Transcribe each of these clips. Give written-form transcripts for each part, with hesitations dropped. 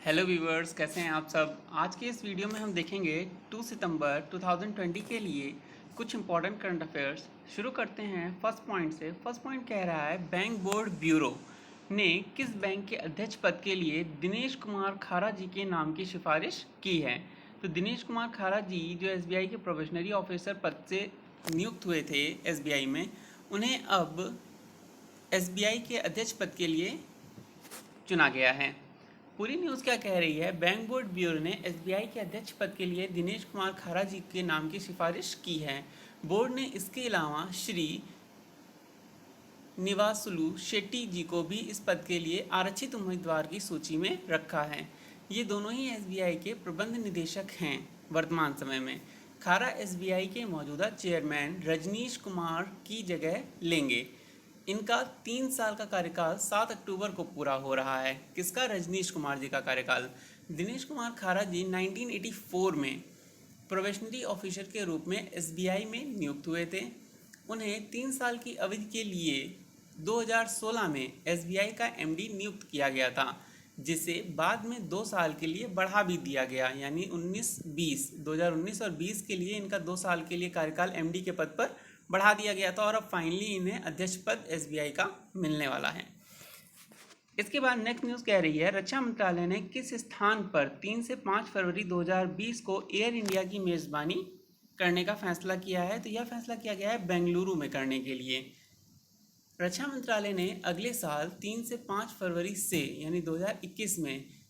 Hello viewers, कैसे हैं आप सब। आज के इस वीडियो में हम देखेंगे 2 सितंबर 2020 के लिए कुछ इंपॉर्टेंट करंट अफेयर्स। शुरू करते हैं फर्स्ट पॉइंट से। फर्स्ट पॉइंट कह रहा है, बैंक बोर्ड ब्यूरो ने किस बैंक के अध्यक्ष पद के लिए दिनेश कुमार खारा जी के नाम की सिफारिश की है। तो दिनेश कुमार खारा जी जो एसबीआई के प्रोबेशनरी ऑफिसर पद से नियुक्त हुए थे एसबीआई में, उन्हें अब एसबीआई के अध्यक्ष पद के लिए चुना गया है। पूरी न्यूज़ क्या कह रही है, बैंक बोर्ड ब्यूरो ने एसबीआई के अध्यक्ष पद के लिए दिनेश कुमार खारा जी के नाम की सिफारिश की है। बोर्ड ने इसके अलावा श्री निवासुलु शेट्टी जी को भी इस पद के लिए आरक्षित उम्मीदवार की सूची में रखा है। ये दोनों ही एसबीआई के प्रबंध निदेशक हैं वर्तमान समय में। खारा एसबीआई के मौजूदा चेयरमैन रजनीश कुमार की जगह लेंगे। इनका 3 साल का कार्यकाल 7 अक्टूबर को पूरा हो रहा है। किसका? रजनीश कुमार जी का कार्यकाल। दिनेश कुमार खारा जी 1984 में प्रोबेशनरी ऑफिसर के रूप में एसबीआई में नियुक्त हुए थे। उन्हें 3 साल की अवधि के लिए 2016 में एसबीआई का एमडी नियुक्त किया गया था, जिसे बाद में 2 साल के लिए बढ़ा भी दिया गया, यानी 2019 और 20 के लिए इनका 2 साल के लिए कार्यकाल एमडी के पद पर बढ़ा दिया गया था और अब फाइनली इन्हें अध्यक्ष पद एसबीआई का मिलने वाला है। इसके बाद नेक्स्ट न्यूज़ कह रही है, रक्षा मंत्रालय ने किस स्थान पर 3 से 5 फरवरी 2020 को एयर इंडिया की मेज़बानी करने का फैसला किया है। तो यह फैसला किया गया है बेंगलुरु में करने के लिए। रक्षा मंत्रालय ने अगले साल 3 से 5 फरवरी से यानी 2021 में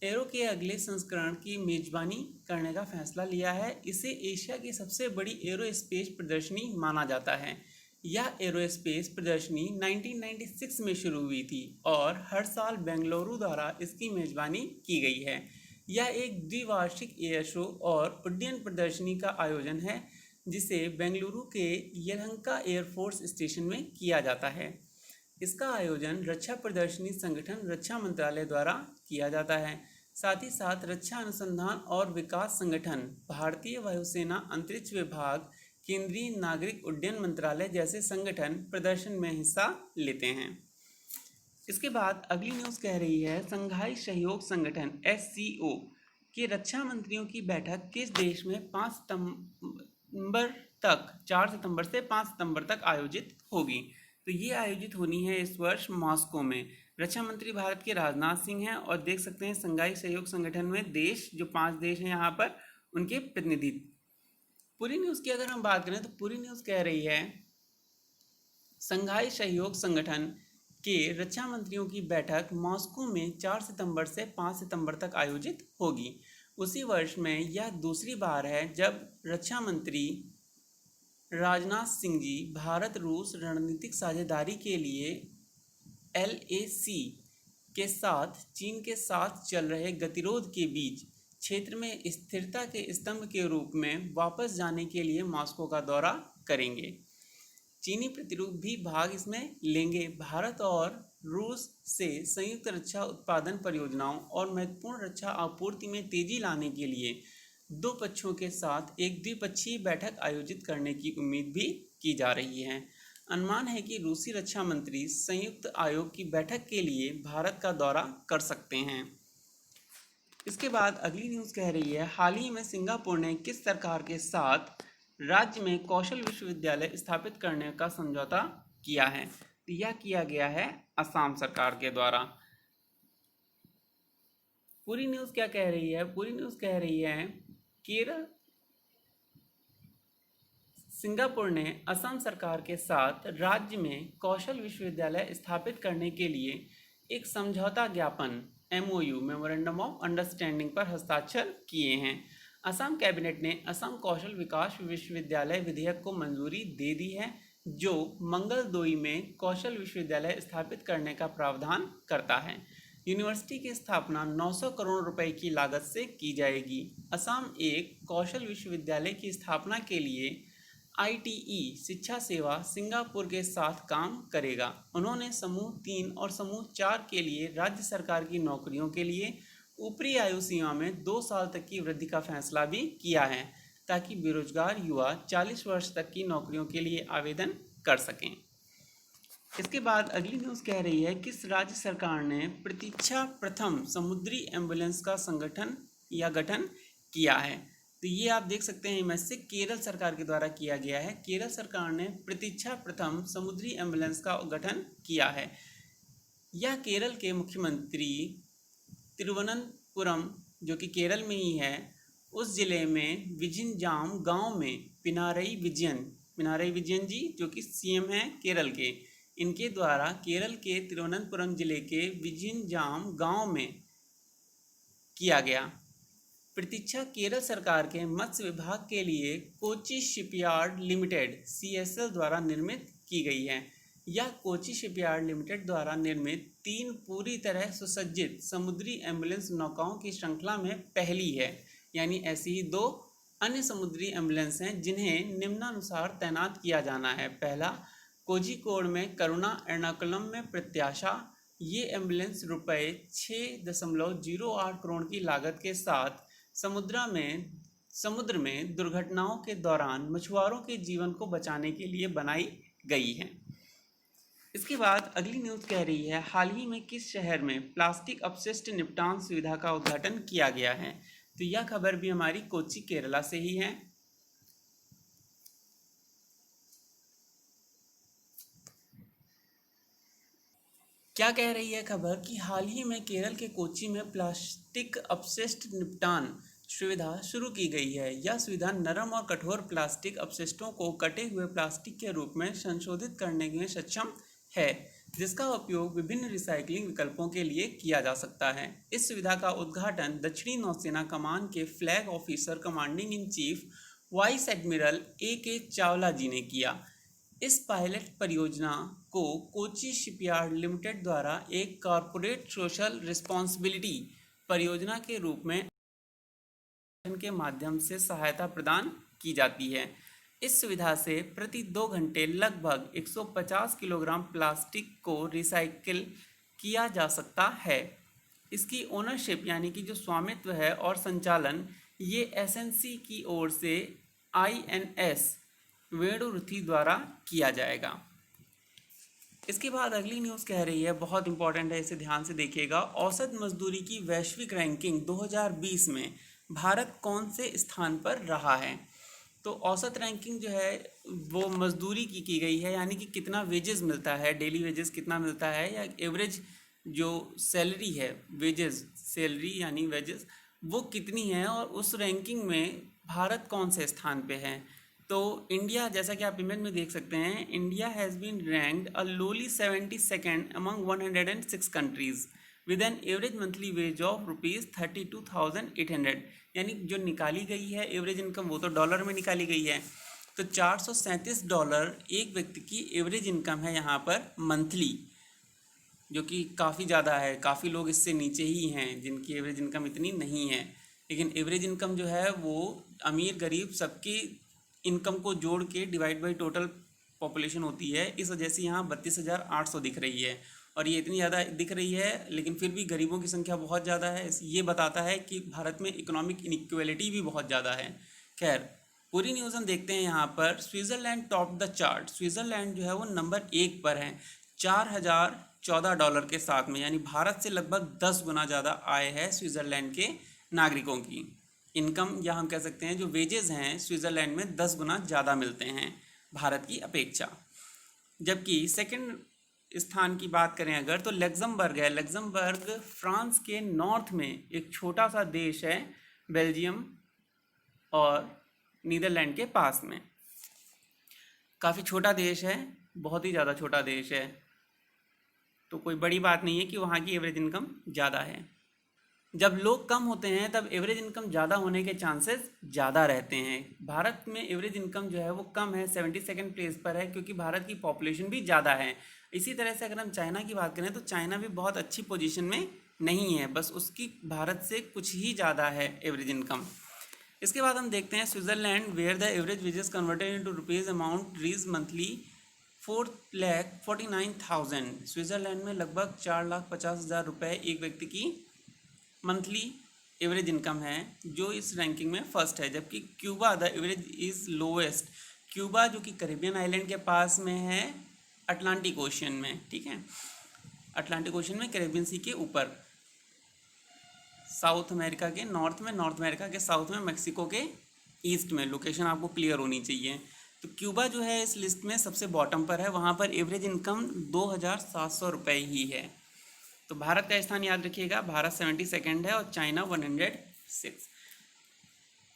एरो के अगले संस्करण की मेजबानी करने का फैसला लिया है। इसे एशिया की सबसे बड़ी एरोस्पेस प्रदर्शनी माना जाता है। यह एरोस्पेस प्रदर्शनी 1996 में शुरू हुई थी और हर साल बेंगलुरु द्वारा इसकी मेजबानी की गई है। यह एक द्विवार्षिक एयर शो और उड्डयन प्रदर्शनी का आयोजन है, जिसे बेंगलुरु के यलहंका एयरफोर्स स्टेशन में किया जाता है। इसका आयोजन रक्षा प्रदर्शनी संगठन रक्षा मंत्रालय द्वारा किया जाता है। साथ ही साथ रक्षा अनुसंधान और विकास संगठन, भारतीय वायुसेना अंतरिक्ष विभाग, केंद्रीय नागरिक उड्डयन मंत्रालय जैसे संगठन प्रदर्शन में हिस्सा लेते हैं। इसके बाद अगली न्यूज़ कह रही है, संघाई सहयोग संगठन एससीओ के रक्षा मंत्रियों की बैठक किस देश में 4 सितंबर से 5 सितंबर तक आयोजित होगी। तो ये आयोजित होनी है इस वर्ष मॉस्को में। रक्षा मंत्री भारत के राजनाथ सिंह हैं और देख सकते हैं संघाई सहयोग संगठन में देश जो 5 देश हैं यहाँ पर, उनके प्रतिनिधित्व। पूरी न्यूज़ की अगर हम बात करें तो पूरी न्यूज़ कह रही है, संघाई सहयोग संगठन के रक्षा मंत्रियों की बैठक मॉस्को में 4 सितंबर से 5 सितंबर तक आयोजित होगी। उसी वर्ष में यह दूसरी बार है जब रक्षा मंत्री राजनाथ सिंह जी भारत रूस रणनीतिक साझेदारी के लिए एलएसी के साथ चीन के साथ चल रहे गतिरोध के बीच क्षेत्र में स्थिरता के स्तंभ के रूप में वापस जाने के लिए मॉस्को का दौरा करेंगे। चीनी प्रतिनिधि भी भाग इसमें लेंगे। भारत और रूस से संयुक्त रक्षा उत्पादन परियोजनाओं और महत्वपूर्ण रक्षा आपूर्ति में तेजी लाने के लिए दो पक्षों के साथ एक द्विपक्षीय बैठक आयोजित करने की उम्मीद भी की जा रही है। अनुमान है कि रूसी रक्षा मंत्री संयुक्त आयोग की बैठक के लिए भारत का दौरा कर सकते हैं। इसके बाद अगली न्यूज़ कह रही है, हाल ही में सिंगापुर ने किस सरकार के साथ राज्य में कौशल विश्वविद्यालय स्थापित करने का समझौता किया है। तो यह किया गया है असम सरकार के द्वारा। पूरी न्यूज़ क्या कह रही है, पूरी न्यूज़ कह रही है, केरल सिंगापुर ने असम सरकार के साथ राज्य में कौशल विश्वविद्यालय स्थापित करने के लिए एक समझौता ज्ञापन MOU मेमोरेंडम ऑफ अंडरस्टैंडिंग पर हस्ताक्षर किए हैं। असम कैबिनेट ने असम कौशल विकास विश्वविद्यालय विधेयक को मंजूरी दे दी है, जो मंगलदोई में कौशल विश्वविद्यालय स्थापित करने का प्रावधान करता है। यूनिवर्सिटी की स्थापना 900 करोड़ रुपए की लागत से की जाएगी। असम एक कौशल विश्वविद्यालय की स्थापना के लिए ITE शिक्षा सेवा सिंगापुर के साथ काम करेगा। उन्होंने समूह 3 और समूह 4 के लिए राज्य सरकार की नौकरियों के लिए ऊपरी आयु सीमा में 2 साल तक की वृद्धि का फैसला भी किया है, ताकि बेरोजगार युवा 40 वर्ष तक की नौकरियों के लिए आवेदन कर सकें। इसके बाद अगली न्यूज़ कह रही है, किस राज्य सरकार ने प्रतीक्षा प्रथम समुद्री एम्बुलेंस का संगठन या गठन किया है? तो ये आप देख सकते हैं इमेज से, केरल सरकार के द्वारा किया गया है। केरल सरकार ने प्रतीक्षा प्रथम समुद्री एम्बुलेंस का गठन किया है। यह केरल के मुख्यमंत्री तिरुवनंतपुरम, जो कि केरल में ही है, उस जिले में विजिंजाम गांव में पिनारई विजयन जी, जो कि सीएम हैं केरल के, इनके द्वारा केरल के तिरुवनंतपुरम जिले के विजिंजाम गांव में किया गया। प्रतीक्षा केरल सरकार के मत्स्य विभाग के लिए कोची शिपयार्ड लिमिटेड CSL द्वारा निर्मित की गई है। यह कोची शिपयार्ड लिमिटेड द्वारा निर्मित 3 पूरी तरह सुसज्जित समुद्री एम्बुलेंस नौकाओं की श्रृंखला में पहली है। यानी ऐसी ही 2 अन्य समुद्री एम्बुलेंस हैं जिन्हें निम्नानुसार तैनात किया जाना है। पहला, कोझिकोड में करुणा, एर्नाकुलम में प्रत्याशा। ये एम्बुलेंस रुपये 6.08 करोड़ की लागत के साथ समुद्र में दुर्घटनाओं के दौरान मछुआरों के जीवन को बचाने के लिए बनाई गई है। इसके बाद अगली न्यूज़ कह रही है, हाल ही में किस शहर में प्लास्टिक अपशिष्ट निपटान सुविधा का उद्घाटन किया गया है? तो यह खबर भी हमारी कोच्चि केरला से ही है। क्या कह रही है खबर कि हाल ही में केरल के कोच्चि में प्लास्टिक अपशिष्ट निपटान सुविधा शुरू की गई है। यह सुविधा नरम और कठोर प्लास्टिक अपशिष्टों को कटे हुए प्लास्टिक के रूप में संशोधित करने में सक्षम है, जिसका उपयोग विभिन्न रिसाइकलिंग विकल्पों के लिए किया जा सकता है। इस सुविधा का उद्घाटन दक्षिणी नौसेना कमान के flag officer commanding in chief vice admiral AK Chawla ji ने किया। इस पायलट परियोजना को कोची शिपयार्ड लिमिटेड द्वारा एक कॉरपोरेट सोशल रिस्पॉन्सिबिलिटी परियोजना के रूप में के माध्यम से सहायता प्रदान की जाती है। इस सुविधा से प्रति 2 घंटे लगभग 150 किलोग्राम प्लास्टिक को रिसाइकिल किया जा सकता है। इसकी ओनरशिप यानी कि जो स्वामित्व है और संचालन ये SNC की ओर से INS वेणुरुथि द्वारा किया जाएगा। इसके बाद अगली न्यूज़ कह रही है, बहुत इंपॉर्टेंट है, इसे ध्यान से देखिएगा। औसत मजदूरी की वैश्विक रैंकिंग 2020 में भारत कौन से स्थान पर रहा है? तो औसत रैंकिंग जो है वो मजदूरी की गई है, यानी कि कितना वेजेस मिलता है, डेली वेजेस कितना मिलता है, या एवरेज जो सैलरी है, वेजेस सैलरी यानी वेजेस वो कितनी है, और उस रैंकिंग में भारत कौन से स्थान पे है? तो इंडिया, जैसा कि आप इमेज में देख सकते हैं, India has been ranked a lowly 72nd among 106 countries with an average monthly wage of ₹32,800। यानी जो निकाली गई है एवरेज इनकम वो तो डॉलर में निकाली गई है, तो $437 एक व्यक्ति की एवरेज इनकम है यहाँ पर मंथली, जो कि काफ़ी ज़्यादा है। काफ़ी लोग इससे नीचे ही हैं जिनकी एवरेज इनकम इतनी नहीं है, लेकिन एवरेज इनकम जो है वो अमीर गरीब सबकी इनकम को जोड़ के डिवाइड बाई टोटल पॉपुलेशन होती है। इस वजह से यहाँ 32,800 दिख रही है, और ये इतनी ज़्यादा दिख रही है, लेकिन फिर भी गरीबों की संख्या बहुत ज़्यादा है। ये बताता है कि भारत में इकोनॉमिक इनइक्वालिटी भी बहुत ज़्यादा है। खैर, पूरी न्यूज़ हम देखते हैं यहाँ पर। Switzerland top the chart. Switzerland जो है वो नंबर 1 पर है $4,014 के साथ में, यानी भारत से लगभग 10 गुना ज़्यादा आय है स्विट्ज़रलैंड के नागरिकों की। इनकम, या हम कह सकते हैं जो वेजेस हैं स्विट्ज़रलैंड में 10 गुना ज़्यादा मिलते हैं भारत की अपेक्षा। जबकि सेकंड स्थान की बात करें अगर, तो लग्जमबर्ग है। लग्जमबर्ग फ्रांस के नॉर्थ में एक छोटा सा देश है, बेल्जियम और नीदरलैंड के पास में। काफ़ी छोटा देश है, बहुत ही ज़्यादा छोटा देश है, तो कोई बड़ी बात नहीं है कि वहाँ की एवरेज इनकम ज़्यादा है। जब लोग कम होते हैं तब एवरेज इनकम ज़्यादा होने के चांसेस ज़्यादा रहते हैं। भारत में एवरेज इनकम जो है वो कम है, 72nd प्लेस पर है, क्योंकि भारत की पॉपुलेशन भी ज़्यादा है। इसी तरह से अगर हम चाइना की बात करें तो चाइना भी बहुत अच्छी पोजीशन में नहीं है, बस उसकी भारत से कुछ ही ज़्यादा है एवरेज इनकम। इसके बाद हम देखते हैं Switzerland, where the average wages converted into rupees amount reaches monthly 4,49,000। Switzerland में लगभग 4,50,000 रुपये एक व्यक्ति की मंथली एवरेज इनकम है, जो इस रैंकिंग में फर्स्ट है। जबकि Cuba the average is lowest. Cuba जो कि कैरिबियन आइलैंड के पास में है, अटलांटिक ओशियन में, ठीक है, अटलांटिक ओशियन में, कैरेबियन सी के ऊपर, साउथ अमेरिका के नॉर्थ में, नॉर्थ अमेरिका के साउथ में, मैक्सिको के ईस्ट में। लोकेशन आपको क्लियर होनी चाहिए। तो क्यूबा जो है इस लिस्ट में सबसे बॉटम पर है, वहाँ पर एवरेज इनकम 2700 रुपये ही है। तो भारत का स्थान याद रखिएगा, भारत 72nd है और चाइना 106,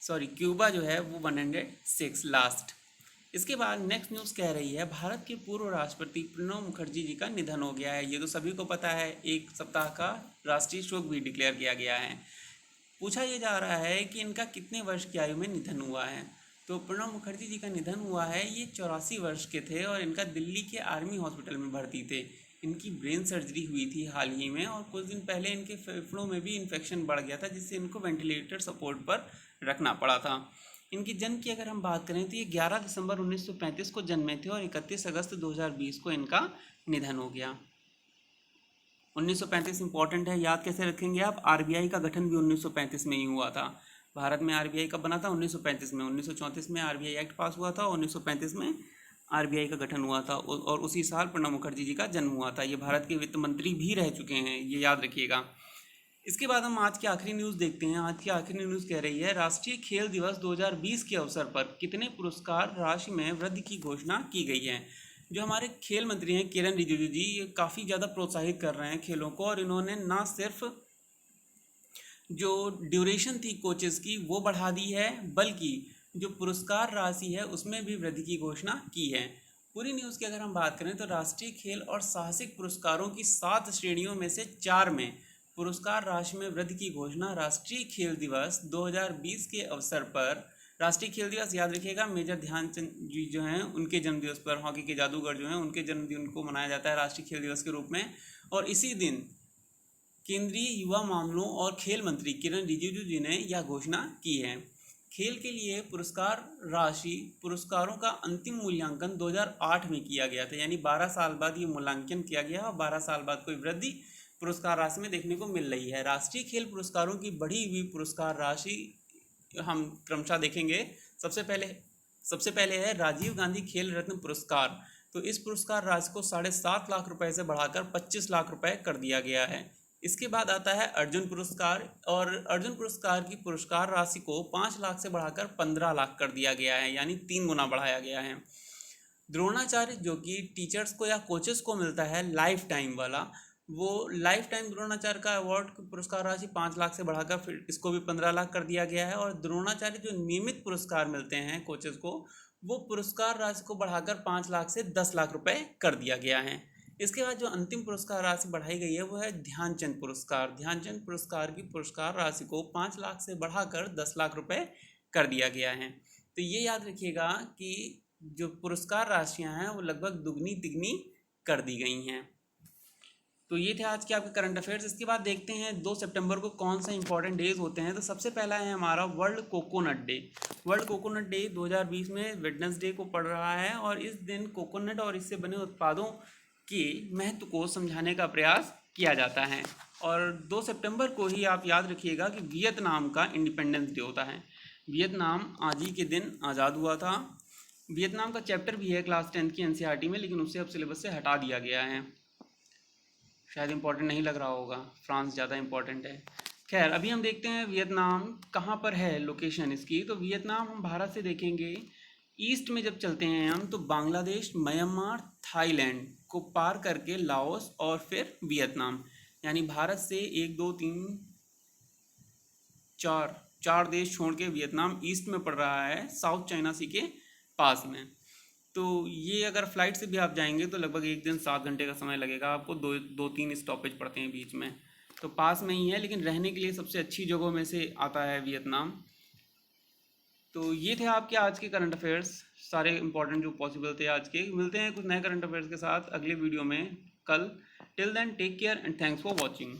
सॉरी क्यूबा जो है वो 106 लास्ट। इसके बाद नेक्स्ट न्यूज़ कह रही है भारत के पूर्व राष्ट्रपति प्रणब मुखर्जी जी का निधन हो गया है। ये तो सभी को पता है, एक सप्ताह का राष्ट्रीय शोक भी डिक्लेयर किया गया है। पूछा ये जा रहा है कि इनका कितने वर्ष की आयु में निधन हुआ है। तो प्रणब मुखर्जी जी का निधन हुआ है, ये 84 वर्ष के थे और इनका दिल्ली के आर्मी हॉस्पिटल में भर्ती थे। इनकी ब्रेन सर्जरी हुई थी हाल ही में और कुछ दिन पहले इनके फेफड़ों में भी इन्फेक्शन बढ़ गया था, जिससे इनको वेंटिलेटर सपोर्ट पर रखना पड़ा था। इनकी जन्म की अगर हम बात करें तो ये 11 दिसंबर 1935 को जन्मे थे और 31 अगस्त 2020 को इनका निधन हो गया। 1935 इंपॉर्टेंट है, याद कैसे रखेंगे आप? आरबीआई का गठन भी 1935 में ही हुआ था। भारत में आरबीआई कब बना था? 1935 में। 1934 में आरबीआई एक्ट पास हुआ था और 1935 में आरबीआई का गठन हुआ था और उसी साल प्रणब मुखर्जी जी का जन्म हुआ था। ये भारत के वित्त मंत्री भी रह चुके हैं, ये याद रखिएगा। इसके बाद हम आज की आखिरी न्यूज़ देखते हैं। आज की आखिरी न्यूज़ कह रही है राष्ट्रीय खेल दिवस 2020 के अवसर पर कितने पुरस्कार राशि में वृद्धि की घोषणा की गई है। जो हमारे खेल मंत्री हैं किरण रिजिजू जी, ये काफ़ी ज़्यादा प्रोत्साहित कर रहे हैं खेलों को और इन्होंने ना सिर्फ जो ड्यूरेशन थी कोचेस की वो बढ़ा दी है, बल्कि जो पुरस्कार राशि है उसमें भी वृद्धि की घोषणा की है। पूरी न्यूज़ की अगर हम बात करें तो राष्ट्रीय खेल और साहसिक पुरस्कारों की 7 श्रेणियों में से 4 में पुरस्कार राशि में वृद्धि की घोषणा राष्ट्रीय खेल दिवस 2020 के अवसर पर। राष्ट्रीय खेल दिवस याद रखिएगा, मेजर ध्यानचंद जी जो हैं उनके जन्मदिवस पर, हॉकी के जादूगर जो हैं उनके जन्मदिन को मनाया जाता है राष्ट्रीय खेल दिवस के रूप में। और इसी दिन केंद्रीय युवा मामलों और खेल मंत्री किरण रिजिजू जी ने यह घोषणा की है। खेल के लिए पुरस्कार राशि, पुरस्कारों का अंतिम मूल्यांकन 2008 में किया गया था, यानी 12 साल बाद ये मूल्यांकन किया गया और 12 साल बाद कोई वृद्धि पुरस्कार राशि में देखने को मिल रही है। राष्ट्रीय खेल पुरस्कारों की बढ़ी हुई पुरस्कार राशि हम क्रमशः देखेंगे। सबसे पहले है राजीव गांधी खेल रत्न पुरस्कार। तो इस पुरस्कार राशि को 7.5 लाख रुपए से बढ़ाकर 25 लाख रुपए कर दिया गया है। इसके बाद आता है अर्जुन पुरस्कार और अर्जुन पुरस्कार की पुरस्कार राशि को 5 लाख से बढ़ाकर 15 लाख कर दिया गया है, यानी 3 गुना बढ़ाया गया है। द्रोणाचार्य जो कि टीचर्स को या कोचेस को मिलता है लाइफ टाइम वाला, वो लाइफ टाइम द्रोणाचार्य का अवार्ड पुरस्कार राशि 5 लाख से बढ़ाकर फिर इसको भी 15 लाख कर दिया गया है। और द्रोणाचार्य जो नियमित पुरस्कार मिलते हैं कोचेस को, वो पुरस्कार राशि को बढ़ाकर 5 लाख से 10 लाख रुपए कर दिया गया है। इसके बाद जो अंतिम पुरस्कार राशि बढ़ाई गई है वो है ध्यानचंद पुरस्कार। ध्यानचंद पुरस्कार की पुरस्कार राशि को 5 लाख से बढ़ाकर 10 लाख रुपए कर दिया गया है। तो ये याद रखिएगा कि जो पुरस्कार राशियां हैं वो लगभग दुगनी तिगनी कर दी गई हैं। तो ये थे आज के आपके करंट अफेयर्स। इसके बाद देखते हैं 2 सितंबर को कौन सा इंपॉर्टेंट डेज होते हैं। तो सबसे पहला है हमारा world coconut day. World coconut day 2020 में वेडनेसडे को पड़ रहा है और इस दिन कोकोनट और इससे बने उत्पादों के महत्व को समझाने का प्रयास किया जाता है। और 2 सितंबर को ही आप याद रखिएगा कि वियतनाम का इंडिपेंडेंस डे होता है। वियतनाम आज ही के दिन आज़ाद हुआ था। वियतनाम का चैप्टर भी है क्लास 10 की एनसीईआरटी में, लेकिन उससे अब सिलेबस से हटा दिया गया है, शायद इंपॉर्टेंट नहीं लग रहा होगा। फ्रांस ज़्यादा इंपॉर्टेंट है। खैर, अभी हम देखते हैं वियतनाम कहाँ पर है लोकेशन इसकी। तो वियतनाम हम भारत से देखेंगे, ईस्ट में जब चलते हैं हम तो बांग्लादेश, म्यांमार, थाईलैंड को पार करके लाओस और फिर वियतनाम, यानी भारत से 1 2 3 4 देश छोड़ के वियतनाम ईस्ट में पड़ रहा है, साउथ चाइना सी के पास में। तो ये अगर फ्लाइट से भी आप जाएंगे तो लगभग 1 दिन 7 घंटे का समय लगेगा आपको। 2-3 स्टॉपेज पड़ते हैं बीच में, तो पास में ही है, लेकिन रहने के लिए सबसे अच्छी जगहों में से आता है वियतनाम। तो ये थे आपके आज के करंट अफेयर्स, सारे इंपॉर्टेंट जो पॉसिबल थे आज के। मिलते हैं कुछ नए करंट अफेयर्स के साथ अगले वीडियो में कल। Till then take care and thanks for watching.